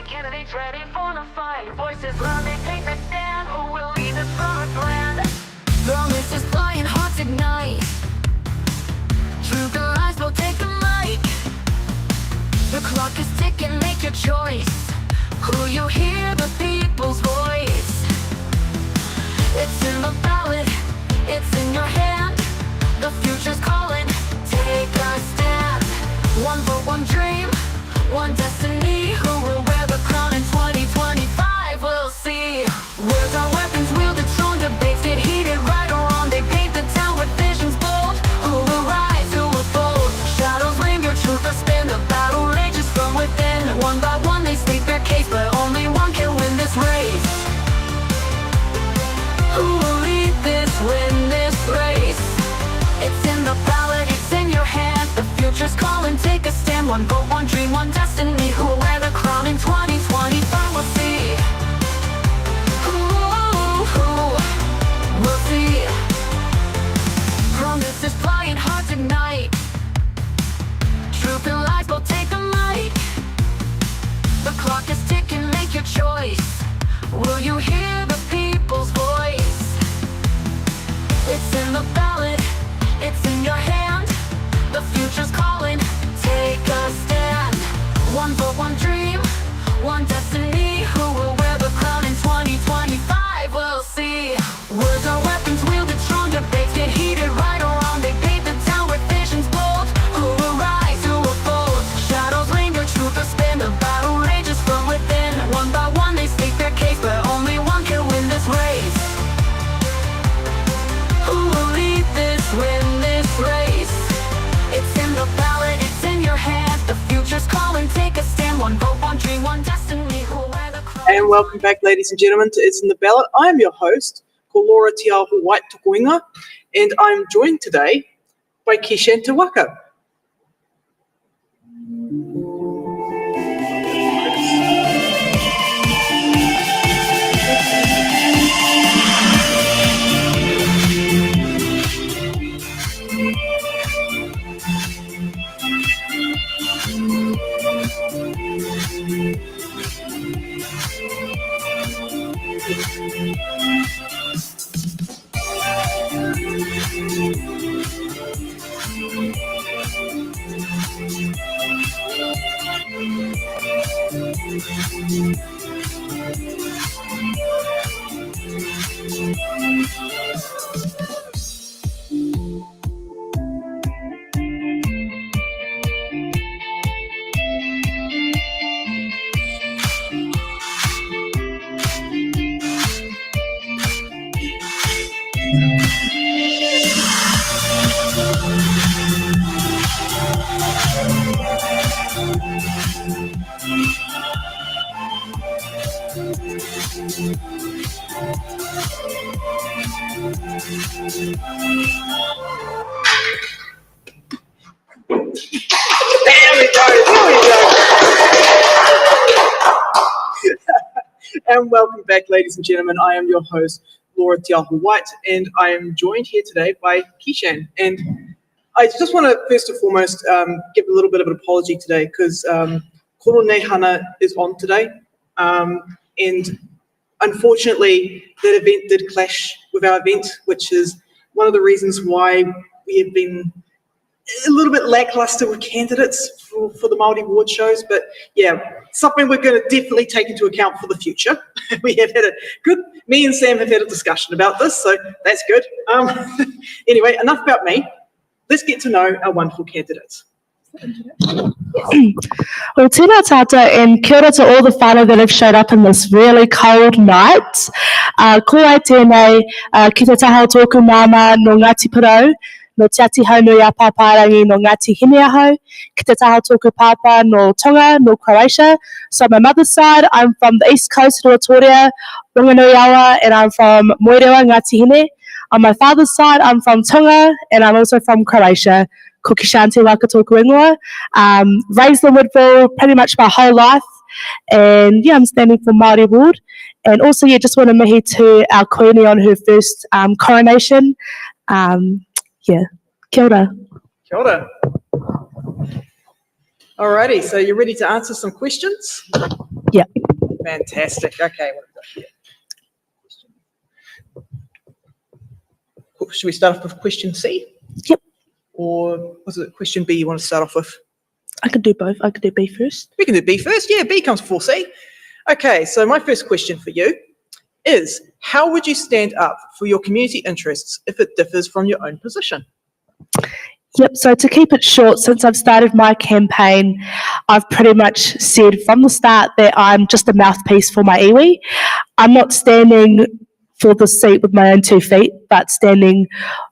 Candidates ready for the fight. Voices loud, they take the stand. Who will lead this promised land? The list is flying, hearts ignite. Truth and lies will take the mic. The clock is ticking, make your choice. Who you hear, the people's voice. It's in the ballot, it's in your hand. The future's calling, take a stand. One vote, one dream, one destiny. Who will wear the crown in 2025? We'll see. Words are weapons wielded, strong debates get heated. Right or wrong, they paint the town with visions bold. Who will rise, who will fold? Shadows linger, truth will spin. The battle rages from within. One by one they state their case, but only one can win this race. Who will lead this, win this race? It's in the ballot, it's in your hand. The future's calling, take a stand. One vote, one dream, one destiny. Who will wear the crown in 2025? We'll see. We'll see. Promises flying, hearts ignite. Truth and lies will take the mic. The clock is ticking, make your choice. Will you hear the people's voice? It's in the ballot, it's in your hand. The future's calling, take a stand. One vote, one dream, one destiny. Who will wear the crown in 2025? We'll see. Words are weapons wielded, strong debates get heated. Right or wrong, they paint the town with visions bold. Who will rise, who will fold? Shadows linger, truth will spin. The battle rages from within. One by one they state their case, but only one can win this race. Who will lead this, win this race? It's in the ballot, it's in your hand. The future's calling, take a stand. One vote, one dream, one destiny. Who will wear the crown? And welcome back, ladies and gentlemen, to It's in the Ballot. I am your host, Tāmaki-nui-a-Rua Māori, and I'm joined today by Kishan Tawaka. And welcome back, ladies and gentlemen. I am your host, Tāmaki-nui-a-Rua Māori, and I am joined here today by Kishan. And I just want to first and foremost give a little bit of an apology today because Koro Neihana is on today, and unfortunately that event did clash with our event, which is one of the reasons why we have been a little bit lackluster with candidates for the Māori award shows. But yeah, something we're going to definitely take into account for the future. We have had me and Sam have had a discussion about this, so that's good. Anyway, enough about me. Let's get to know our wonderful candidates. Well, tēnā tātou, and kia ora to all the whānau that have showed up in this really cold night. Ko ai tēnei ki te taha o tōku māma no Ngāti Porou, no Te Ati Haunui a Pāpārangi no Ngāti Hineaho, ki te taha o tōku pāpā no Tonga, no Croatia. So on my mother's side, I'm from the east coast, Ruatoria, Rongonuiawa, and I'm from Moerewa, Ngāti Hine. On my father's side, I'm from Tonga, and I'm also from Croatia. Ko Kishan te waka tōku ingoa. Raised in Woodville pretty much my whole life. And yeah, I'm standing for Māori Award. And also, yeah, just want to mihi to our koini on her first coronation. Yeah, kia ora. Kia ora. Alrighty, so you're ready to answer some questions? Yeah. Fantastic. Okay, what have we got here? Should we start off with question C? Yep. Or was it question B you want to start off with? I can do both. I can do B first. We can do B first. Yeah, B comes before C. Okay, so my first question for you is, how would you stand up for your community interests if it differs from your own position? Yep, so to keep it short, since I've started my campaign, I've pretty much said from the start that I'm just a mouthpiece for my iwi. I'm not standing for the seat with my own 2 feet, but standing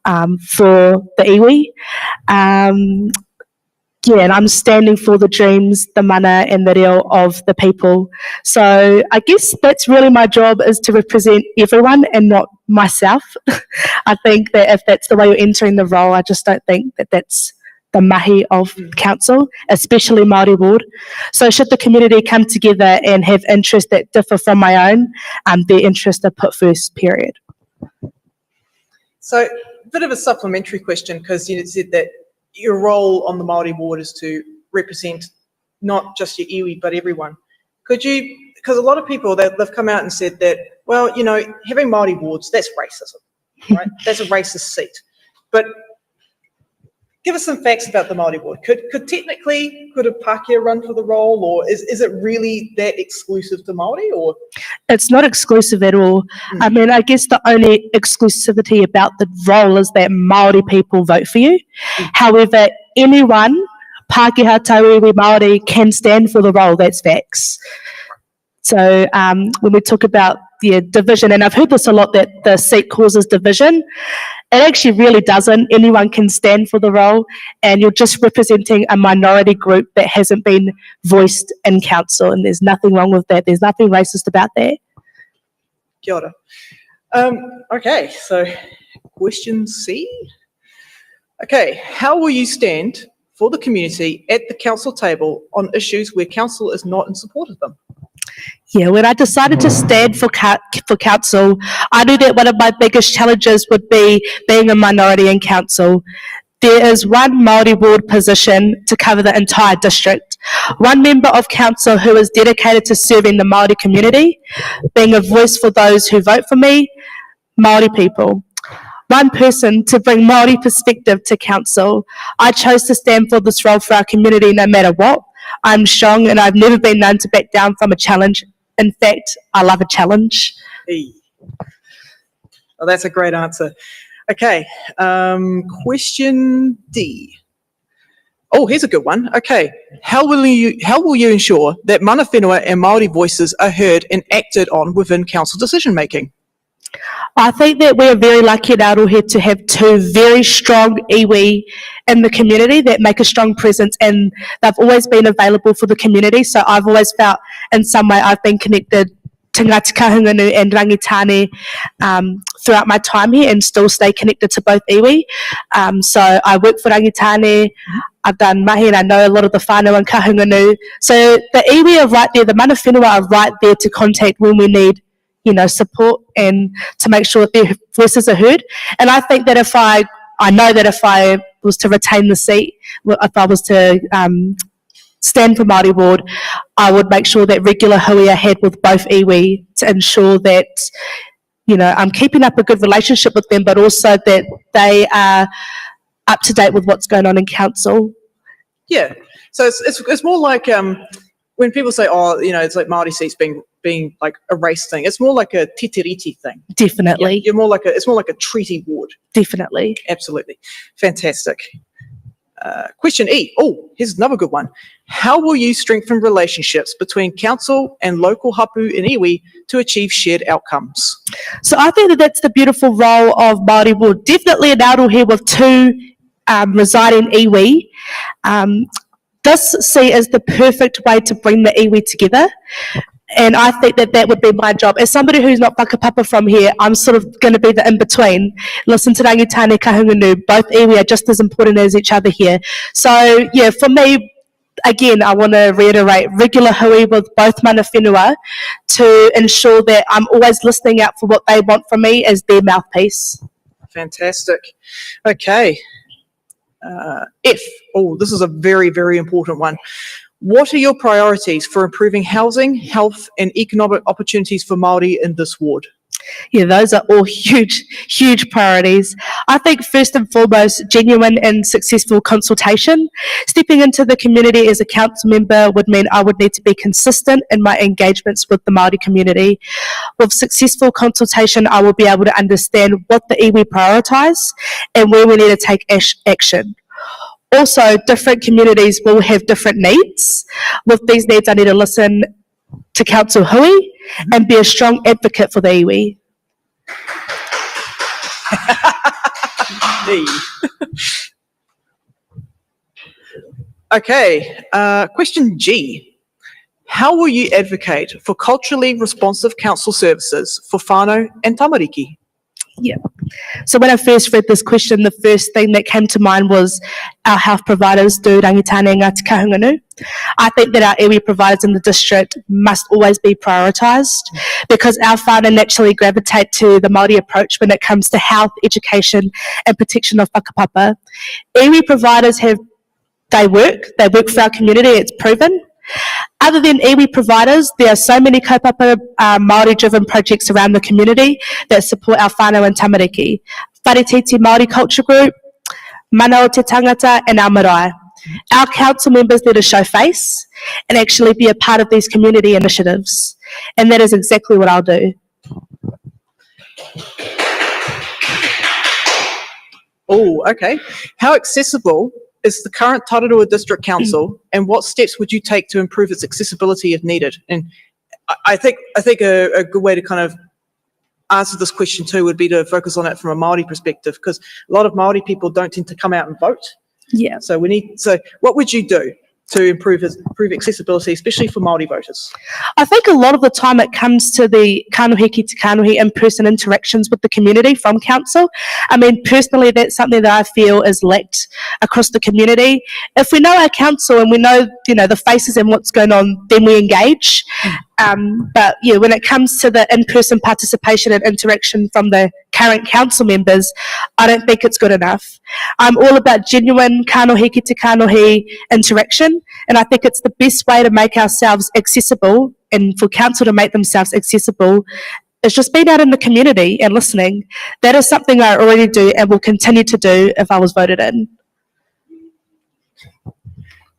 for the iwi. And I'm standing for the dreams, the mana and the reo of the people. So I guess that's really my job, is to represent everyone and not myself. I think that if that's the way you're entering the role, I just don't think that that's the mahi of council, especially Māori ward. So should the community come together and have interests that differ from my own, their interests are put first, period. So a bit of a supplementary question, because you said that your role on the Māori ward is to represent not just your iwi, but everyone. Could you, because a lot of people, they've come out and said that, well, you know, having Māori wards, that's racism, right? That's a racist seat. But give us some facts about the Māori ward. Could a Pākehā run for the role, or is it really that exclusive to Māori, or? It's not exclusive at all. I mean, I guess the only exclusivity about the role is that Māori people vote for you. However, anyone, Pākehā, Tauiwi, Māori, can stand for the role. That's facts. So when we talk about division, and I've heard this a lot, that the seat causes division, it actually really doesn't. Anyone can stand for the role, and you're just representing a minority group that hasn't been voiced in council, and there's nothing wrong with that. There's nothing racist about that. Kia ora. Okay, so question C. Okay, how will you stand for the community at the council table on issues where council is not in support of them? Yeah, when I decided to stand for council, I knew that one of my biggest challenges would be being a minority in council. There is one Māori ward position to cover the entire district. One member of council who is dedicated to serving the Māori community, being a voice for those who vote for me, Māori people. One person to bring Māori perspective to council. I chose to stand for this role for our community no matter what. I'm strong and I've never been known to back down from a challenge. In fact, I love a challenge. Hey. Well, that's a great answer. Okay, question D. Oh, here's a good one. Okay, how will you ensure that mana whenua and Māori voices are heard and acted on within council decision making? I think that we're very lucky in Aroha to have 2 very strong iwi in the community that make a strong presence, and they've always been available for the community. So I've always felt in some way I've been connected to Ngāti Kahungunu and Rangitane throughout my time here, and still stay connected to both iwi. So I work for Rangitane, I've done mahi, and I know a lot of the whānau in Kahungunu. So the iwi are right there, the mana whenua are right there to contact when we need, you know, support, and to make sure that their voices are heard. And I think that I know that if I was to retain the seat, if I was to stand for Māori ward, I would make sure that regular hui are had with both iwi to ensure that, you know, I'm keeping up a good relationship with them, but also that they are up to date with what's going on in council. Yeah, so it's more like when people say, oh, you know, it's like Māori seats being like a race thing. It's more like a titiriti thing. Definitely. It's more like a treaty ward. Definitely. Absolutely. Fantastic. Question E. Oh, here's another good one. How will you strengthen relationships between council and local hapu and iwi to achieve shared outcomes? So I think that that's the beautiful role of Māori ward. Definitely an Aroha with 2 residing iwi. This see is the perfect way to bring the iwi together. And I think that that would be my job. As somebody who's not whakapapa from here, I'm sort of going to be the in-between. Listen to Rangitane Kahungunu, both iwi are just as important as each other here. So, yeah, for me, again, I want to reiterate, regular hui with both mana whenua to ensure that I'm always listening out for what they want from me as their mouthpiece. Fantastic. Okay. F. Oh, this is a very, very important one. What are your priorities for improving housing, health, and economic opportunities for Māori in this ward? Yeah, those are all huge priorities. I think first and foremost, genuine and successful consultation. Stepping into the community as a council member would mean I would need to be consistent in my engagements with the Māori community. With successful consultation, I will be able to understand what the iwi prioritise and where we need to take action. Also, different communities will have different needs. With these needs, I need to listen to Council Hui and be a strong advocate for the iwi. Okay, question G. How will you advocate for culturally responsive council services for whānau and tamariki? Yeah. So when I first read this question, the first thing that came to mind was our health providers do rangitane ngā tikahunga nui. I think that our iwi providers in the district must always be prioritised because our whānau naturally gravitate to the Māori approach when it comes to health, education and protection of whakapapa. Iwi providers they work for our community, it's proven. Other than iwi providers, there are so many kaupapa Māori-driven projects around the community that support our whānau and tamariki. Wharetiti Māori Culture Group, Mana o Te Tangata and our marae. Our council members need to show face and actually be a part of these community initiatives. And that is exactly what I'll do. Oh, okay. How accessible is the current Tararua District Council, and what steps would you take to improve its accessibility if needed? And I think a good way to kind of answer this question too would be to focus on it from a Māori perspective, because a lot of Māori people don't tend to come out and vote. Yeah. So what would you do to improve accessibility, especially for Māori voters? I think a lot of the time it comes to the kanohi ki te kanohi in-person interactions with the community from council. I mean, personally, that's something that I feel is lacked across the community. If we know our council and we know, the faces and what's going on, then we engage. But yeah, when it comes to the in-person participation and interaction from the current council members, I don't think it's good enough. I'm all about genuine kanohi ki te kanohi interaction, and I think it's the best way to make ourselves accessible and for council to make themselves accessible is just being out in the community and listening. That is something I already do and will continue to do if I was voted in.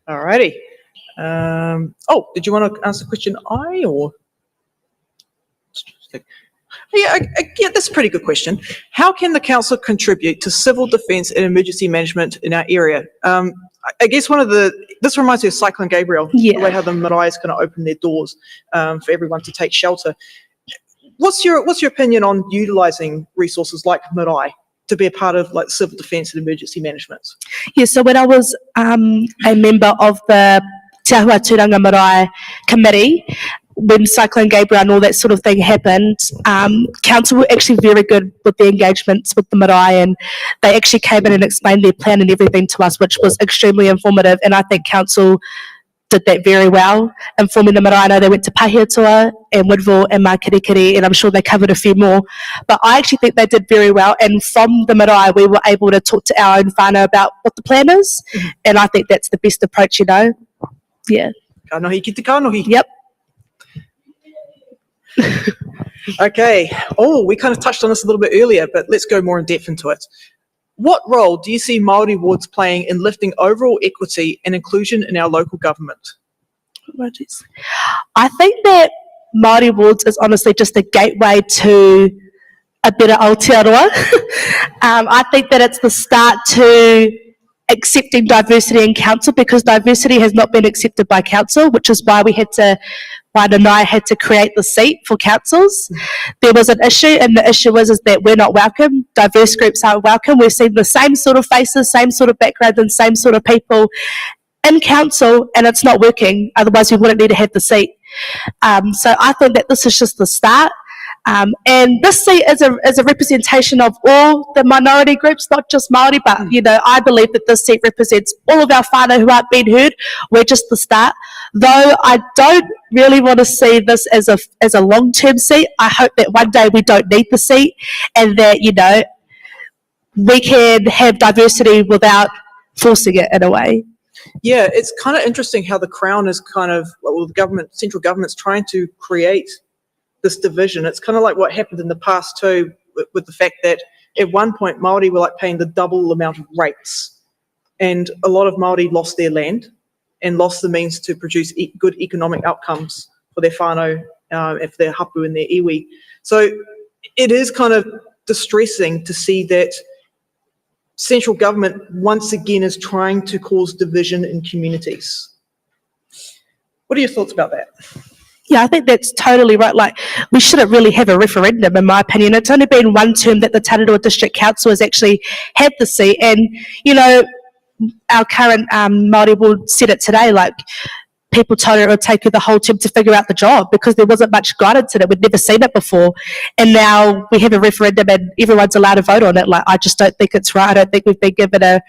Alrighty. Did you want to answer question I or? Yeah, that's a pretty good question. How can the council contribute to civil defence and emergency management in our area? I guess this reminds me of Cyclone Gabriel, the way how the marae kind of opened their doors for everyone to take shelter. What's your opinion on utilising resources like marae to be a part of like civil defence and emergency management? Yeah, so when I was a member of the Te Ahua Tūranga Marae Committee, when Cyclone Gabriel and all that sort of thing happened, council were actually very good with the engagements with the marae, and they actually came in and explained their plan and everything to us, which was extremely informative, and I think council did that very well, informing the marae. I know they went to Pahiatua and Woodville and Makirikiri, and I'm sure they covered a few more, but I actually think they did very well, and from the marae we were able to talk to our own whānau about what the plan is, and I think that's the best approach, Yeah. Kanohi ki te kanohi. Yep. Okay. We kind of touched on this a little bit earlier, but let's go more in depth into it. What role do you see Māori wards playing in lifting overall equity and inclusion in our local government? I think that Māori wards is honestly just a gateway to a better Aotearoa. I think that it's the start to accepting diversity in council, because diversity has not been accepted by council, which is why Nai had to create the seat for councils. There was an issue, and the issue is that we're not welcome. Diverse groups aren't welcome. We've seen the same sort of faces, same sort of background, and same sort of people in council, and it's not working. Otherwise, we wouldn't need to have the seat. So I think that this is just the start. And this seat is a representation of all the minority groups, not just Māori, but, I believe that this seat represents all of our whānau who aren't being heard. We're just the start. Though I don't really want to see this as a long-term seat. I hope that one day we don't need the seat, and that, we can have diversity without forcing it in a way. Yeah, it's kind of interesting how the Crown is kind of, well, the government, central government's trying to create this division. It's kind of like what happened in the past too, with the fact that at one point Māori were like paying the double amount of rates, and a lot of Māori lost their land and lost the means to produce good economic outcomes for their whānau, for their hapu and their iwi. So it is kind of distressing to see that central government once again is trying to cause division in communities. What are your thoughts about that? Yeah, I think that's totally right. Like, we shouldn't really have a referendum, in my opinion. It's only been one term that the Tararua District Council has actually had the seat. And, you know, our current Māori board said it today, like, people told her it would take her the whole term to figure out the job because there wasn't much guidance in it. We'd never seen it before. And now we have a referendum and everyone's allowed to vote on it. Like, I just don't think it's right. I don't think we've been given a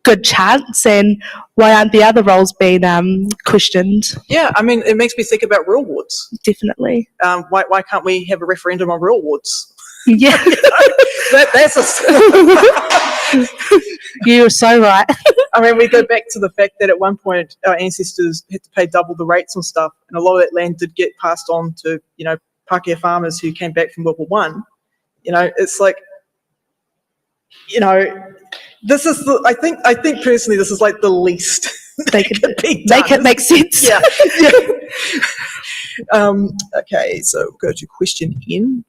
good chance. And why aren't the other roles being questioned? Yeah, I mean, it makes me think about rural wards. Definitely. Why can't we have a referendum on rural wards? Yeah. That's You're so right. I mean, we go back to the fact that at one point our ancestors had to pay double the rates on stuff, and a lot of that land did get passed on to, you know, Pākehā farmers who came back from World War One. You know, it's like, you know, this is the, I think personally this is like the least They can make it make sense. Yeah. Okay, so we'll go to question N.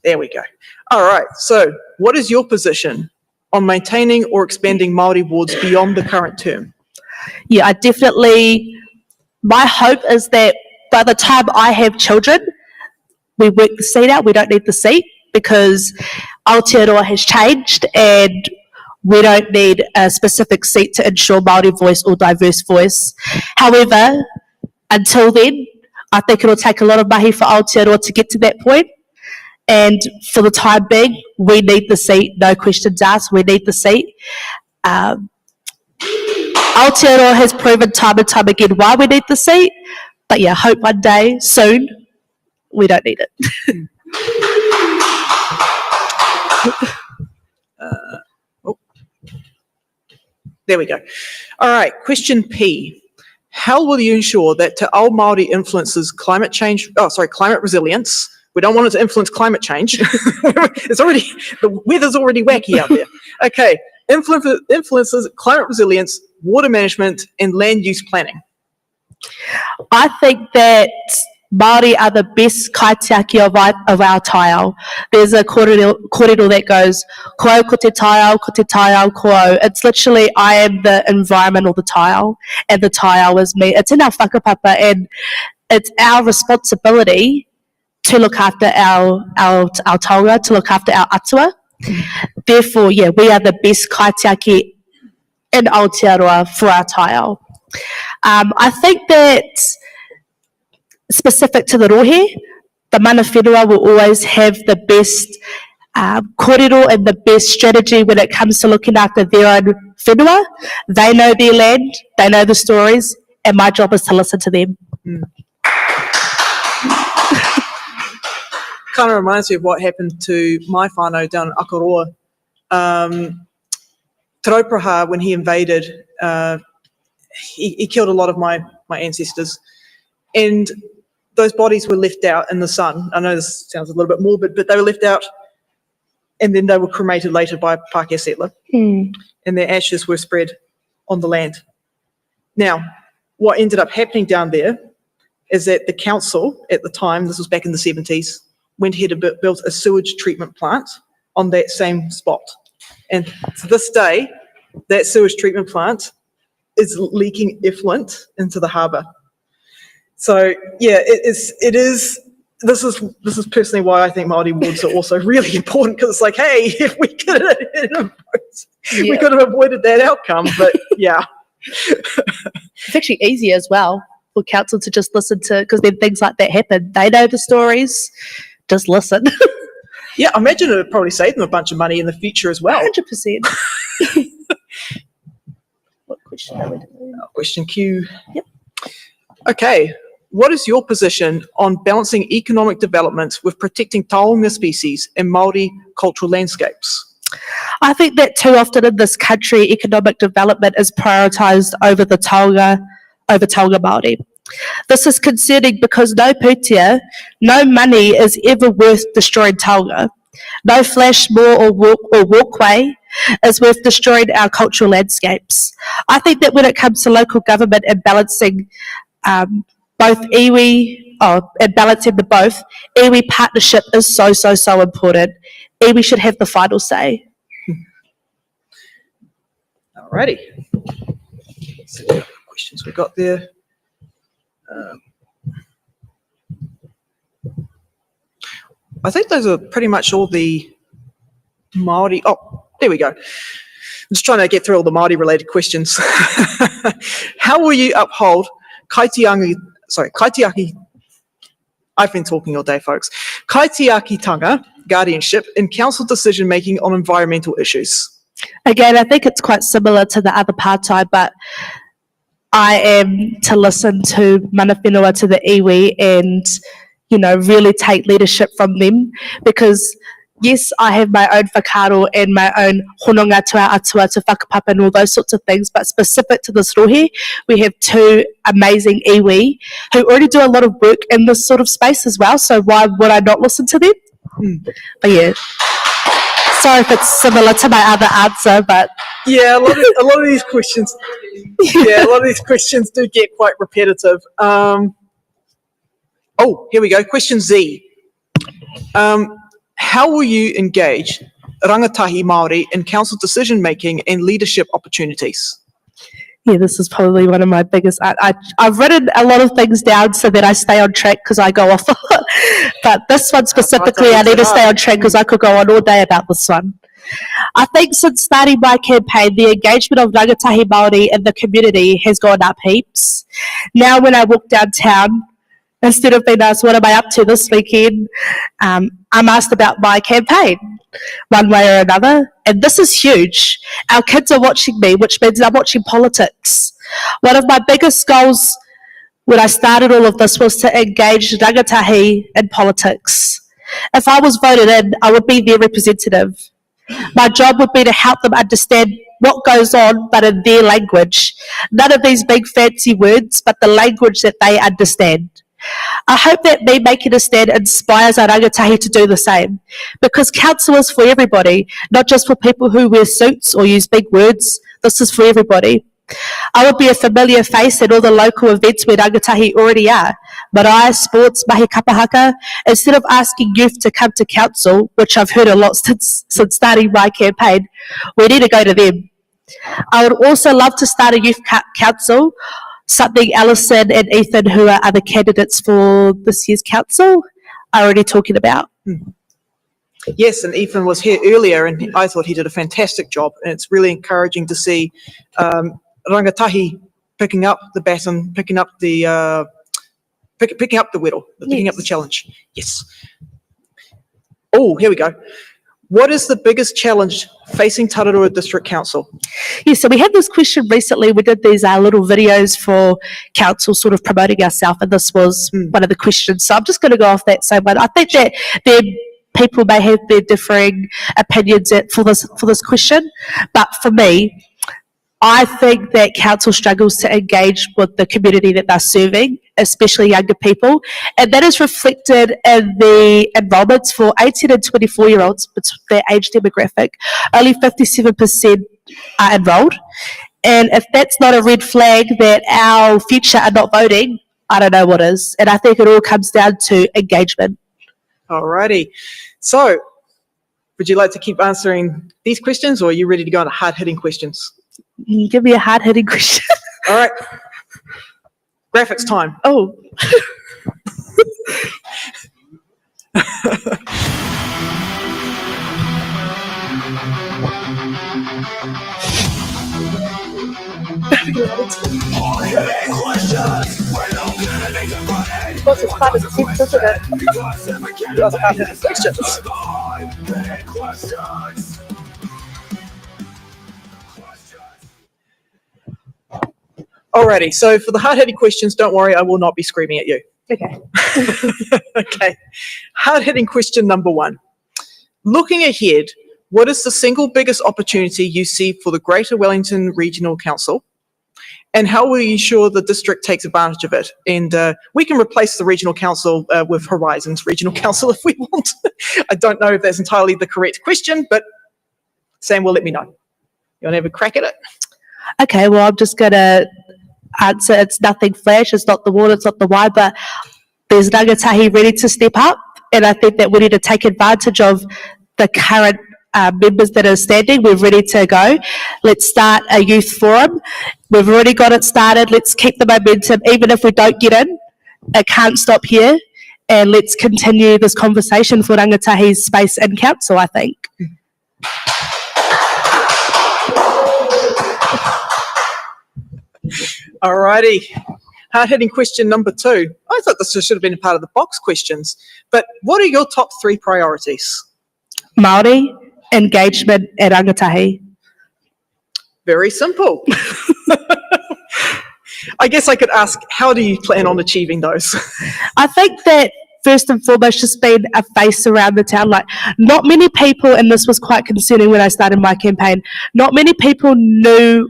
There we go. All right, so what is your position on maintaining or expanding Māori wards beyond the current term? Yeah, I definitely, my hope is that by the time I have children, we work the seat out, we don't need the seat, because Aotearoa has changed and we don't need a specific seat to ensure Māori voice or diverse voice. However, until then, I think it'll take a lot of mahi for Aotearoa to get to that point. And for the time being, we need the seat, no questions asked, we need the seat. Aotearoa has proven time and time again why we need the seat, but yeah, hope one day, soon, we don't need it. There we go. All right, question P. How will you ensure that Te Ao Māori influences climate resilience? We don't want it to influence climate change. The weather's already wacky out there. Okay, influences climate resilience, water management, and land use planning. I think that Māori are the best kaitiaki of our taiao. There's a kōrero that goes, ko au ko te taiao, ko au. It's literally, I am the environment or the taiao, and the taiao is me. It's in our whakapapa, and it's our responsibility to look after our taonga, to look after our atua. Therefore, yeah, we are the best kaitiaki in Aotearoa for our taiao. I think that specific to the rohe, the mana whenua will always have the best kōrero and the best strategy when it comes to looking after their own whenua. They know their land, they know the stories, and my job is to listen to them. Kind of reminds me of what happened to my whānau down in Akaroa. Te Raupraha, when he invaded, he killed a lot of my ancestors, and those bodies were left out in the sun. I know this sounds a little bit morbid, but they were left out, and then they were cremated later by a Pākehā settler, and their ashes were spread on the land. Now, what ended up happening down there is that the council at the time, this was back in the 70s, went ahead and built a sewage treatment plant on that same spot. And to this day, that sewage treatment plant is leaking effluent into the harbour. So yeah, it is. This is personally why I think Māori wards are also really important, because it's like, hey, if we could have we could have avoided that outcome. But yeah, it's actually easier as well for council to just listen to, because then things like that happen. They know the stories. Just listen. Yeah, I imagine it would probably save them a bunch of money in the future as well. 100%. What question are we doing? Question Q. Yep. Okay, what is your position on balancing economic development with protecting taonga species and Māori cultural landscapes? I think that too often in this country, economic development is prioritised over Taonga Māori. This is concerning because no pūtea, no money is ever worth destroying Taonga. No flash moor or walkway is worth destroying our cultural landscapes. I think that when it comes to local government and balancing both iwi, and balancing the both, iwi partnership is so important. Iwi should have the final say. Alrighty. Let's see what questions we got there. I think those are pretty much all the Māori. Oh, there we go. I'm just trying to get through all the Māori related questions. How will you uphold kaitiaki? I've been talking all day, folks. Kaitiakitanga guardianship in council decision making on environmental issues. Again, I think it's quite similar to the other partai, but I am to listen to mana whenua, to the iwi, and really take leadership from them, because yes, I have my own whakaaro and my own hononga tua atua to whakapapa and all those sorts of things, but specific to this rohe, we have two amazing iwi who already do a lot of work in this sort of space as well, so why would I not listen to them? But yeah, sorry if it's similar to my other answer, but yeah, a lot of these questions, a lot of these questions do get quite repetitive. Oh, here we go. Question Z. How will you engage rangatahi Māori in council decision making and leadership opportunities? Yeah, this is probably one of my biggest. I've written a lot of things down so that I stay on track because I go off. But this one specifically, I need to stay on track because I could go on all day about this one. I think since starting my campaign, the engagement of rangatahi Māori in the community has gone up heaps. Now when I walk downtown, instead of being asked, what am I up to this weekend? I'm asked about my campaign, one way or another. And this is huge. Our kids are watching me, which means I'm watching politics. One of my biggest goals when I started all of this was to engage rangatahi in politics. If I was voted in, I would be their representative. My job would be to help them understand what goes on, but in their language. None of these big fancy words, but the language that they understand. I hope that me making a stand inspires our rangatahi to do the same, because council is for everybody, not just for people who wear suits or use big words. This is for everybody. I would be a familiar face at all the local events where rangatahi already are. Marae, sports, mahi kapahaka. Instead of asking youth to come to council, which I've heard a lot since starting my campaign, we need to go to them. I would also love to start a youth council, something Alison and Ethan, who are other candidates for this year's council, are already talking about. Yes, and Ethan was here earlier, and I thought he did a fantastic job. And it's really encouraging to see rangatahi picking up the baton, picking up the whittle, picking up the challenge. Yes. Oh, here we go. What is the biggest challenge facing Tararua District Council? Yeah, so we had this question recently. We did these little videos for council sort of promoting ourselves, and this was one of the questions. So I'm just going to go off that same one. I think that people may have their differing opinions for this question, but for me, I think that council struggles to engage with the community that they're serving, especially younger people, and that is reflected in the enrolments for 18 and 24-year-olds, their age demographic. Only 57% are enrolled, and if that's not a red flag that our future are not voting, I don't know what is, and I think it all comes down to engagement. Alrighty, so would you like to keep answering these questions, or are you ready to go on to hard-hitting questions? Give me a hard-hitting question. All right. Graphics time. Oh. It's quite intense, isn't it? Those are hard-hitting questions. Alrighty, so for the hard-hitting questions, don't worry, I will not be screaming at you. Okay. Okay. Hard-hitting question number 1. Looking ahead, what is the single biggest opportunity you see for the Greater Wellington Regional Council? And how will you ensure the district takes advantage of it? And we can replace the Regional Council with Horizons Regional Council if we want. I don't know if that's entirely the correct question, but Sam will let me know. You want to have a crack at it? Okay, well, I'm just going to answer. It's nothing flash, it's not the water, it's not the wine, but there's rangatahi ready to step up, and I think that we need to take advantage of the current members that are standing. We're ready to go. Let's start a youth forum. We've already got it started. Let's keep the momentum. Even if we don't get in, it can't stop here. And let's continue this conversation for rangatahi's space in council, I think. Alrighty. Hard-hitting question number 2. I thought this should have been a part of the box questions. But what are your top 3 priorities? Māori, engagement, and rangatahi. Very simple. I guess I could ask, how do you plan on achieving those? I think that first and foremost, just being a face around the town. Like, not many people, and this was quite concerning when I started my campaign, not many people knew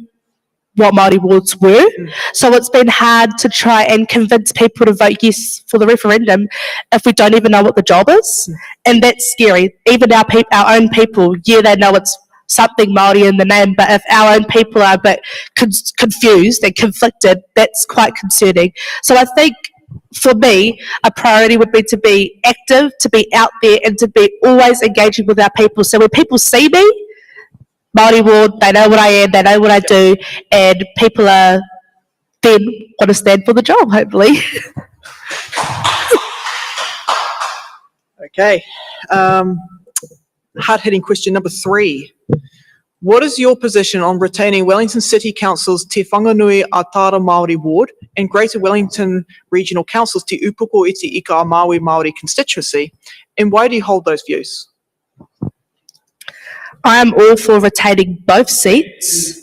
what Māori wards were. So it's been hard to try and convince people to vote yes for the referendum if we don't even know what the job is. And that's scary. Even our own people, yeah, they know it's something Māori in the name, but if our own people are a bit confused and conflicted, that's quite concerning. So I think for me, a priority would be to be active, to be out there, and to be always engaging with our people. So when people see me, Māori ward, they know what I am, they know what I do, and people are then want to stand for the job, hopefully. Okay. Hard-hitting question number 3. What is your position on retaining Wellington City Council's Te Whanganui-a-Rua Māori ward and Greater Wellington Regional Council's Te Upoko Iti Ika a Maui Māori constituency, and why do you hold those views? I am all for retaining both seats.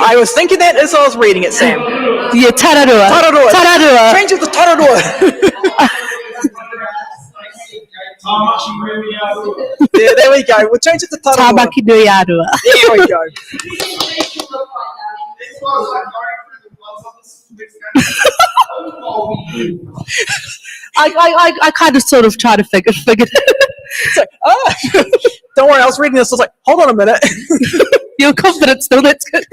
I was thinking that as I was reading it, Sam. Yeah, Tararua. Tararua. Change it to Tararua. There we go. We'll change it to Tararua. Tāmaki-nui-a-Rua. There we go. I kind of sort of try to figure it. So, don't worry, I was reading this, I was like, hold on a minute. You're confident still, that's good.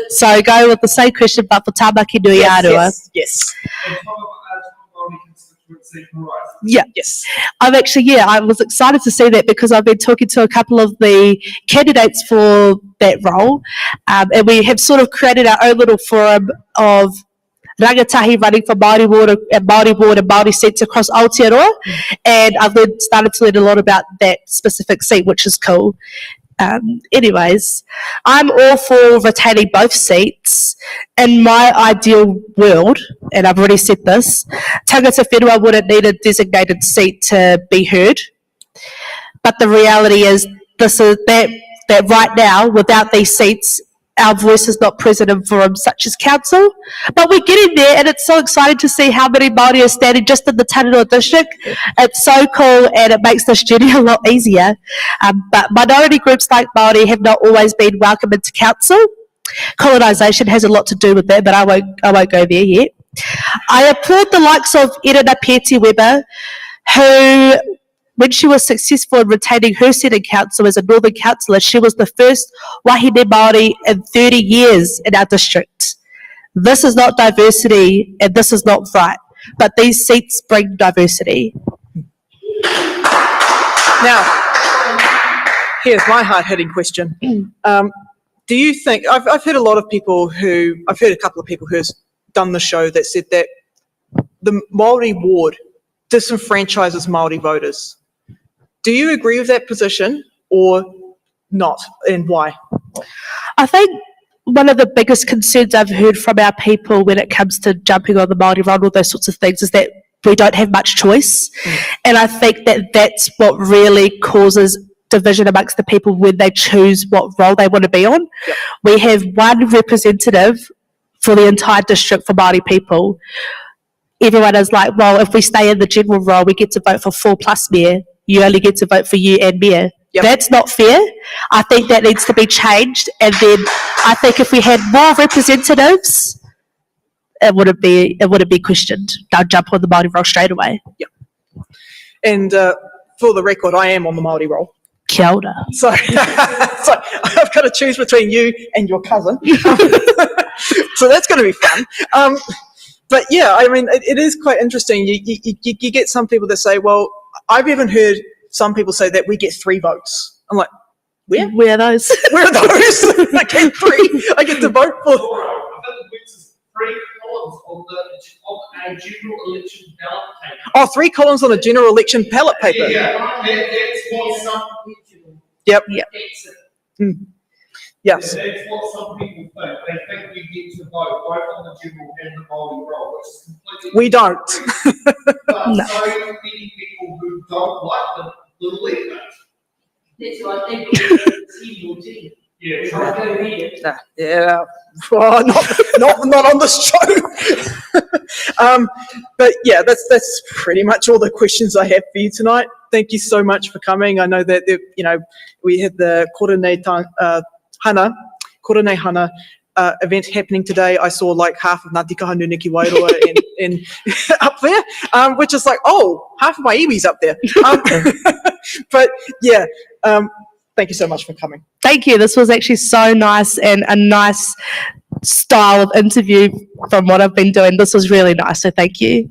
So go with the same question, but for Tāmaki-nui-a-Rua. Yes. Yeah. Yes. I was excited to see that because I've been talking to a couple of the candidates for that role, and we have sort of created our own little forum of rangatahi running for Māori ward and Māori seats across Aotearoa, and I've started to learn a lot about that specific seat, which is cool. Anyways, I'm all for retaining both seats. In my ideal world, and I've already said this, tangata whenua wouldn't need a designated seat to be heard. But the reality is that right now, without these seats, our voice is not present in forums such as council. But we're getting there, and it's so exciting to see how many Māori are standing just in the Tararua district. It's so cool, and it makes this journey a lot easier. But minority groups like Māori have not always been welcome into council. Colonisation has a lot to do with that, but I won't go there yet. I applaud the likes of Irina Peti-Weber, who, when she was successful in retaining her seat in council as a Northern councillor, she was the first wahine Māori in 30 years in our district. This is not diversity, and this is not right, but these seats bring diversity. Now, here's my hard-hitting question. Do you think, I've heard a lot of people I've heard a couple of people who's done the show that said that the Māori ward disenfranchises Māori voters. Do you agree with that position or not, and why? I think one of the biggest concerns I've heard from our people when it comes to jumping on the Māori roll, all those sorts of things, is that we don't have much choice. And I think that that's what really causes division amongst the people when they choose what role they want to be on. Yep. We have one representative for the entire district for Māori people. everyone is like, well, if we stay in the general role, we get to vote for 4+ mayor. You only get to vote for you and mayor. Yep. That's not fair. I think that needs to be changed. And then I think if we had more representatives, it wouldn't be questioned. They'll jump on the Māori roll straight away. Yep. And for the record, I am on the Māori roll. Kia ora. So, so I've got to choose between you and your cousin. So that's going to be fun. But yeah, I mean, it is quite interesting. You get some people that say, well, I've even heard some people say that we get 3 votes. I'm like, where? Where are those? Where are those? I get 3. I get to vote for. I think it's 3 columns on a general election ballot paper. Oh, 3 columns on a general election ballot paper. Yeah, that's what some people. Yep. That's it. Yes. That's what some people think. They think we get to vote both on the general and the Māori roll, which is completely. We don't. But No. so many people who don't like them believe it. That's what I think it's evil too. Yeah, Try to go here. Yeah. Well, not on this show. But yeah, that's pretty much all the questions I have for you tonight. Thank you so much for coming. I know that we had the Korone Hana event happening today. I saw like half of Ngāti Kahanu-Niki-Wairua in up there, which is like, oh, half of my iwi's up there. But yeah, thank you so much for coming. Thank you. This was actually so nice and a nice style of interview from what I've been doing. This was really nice, so thank you.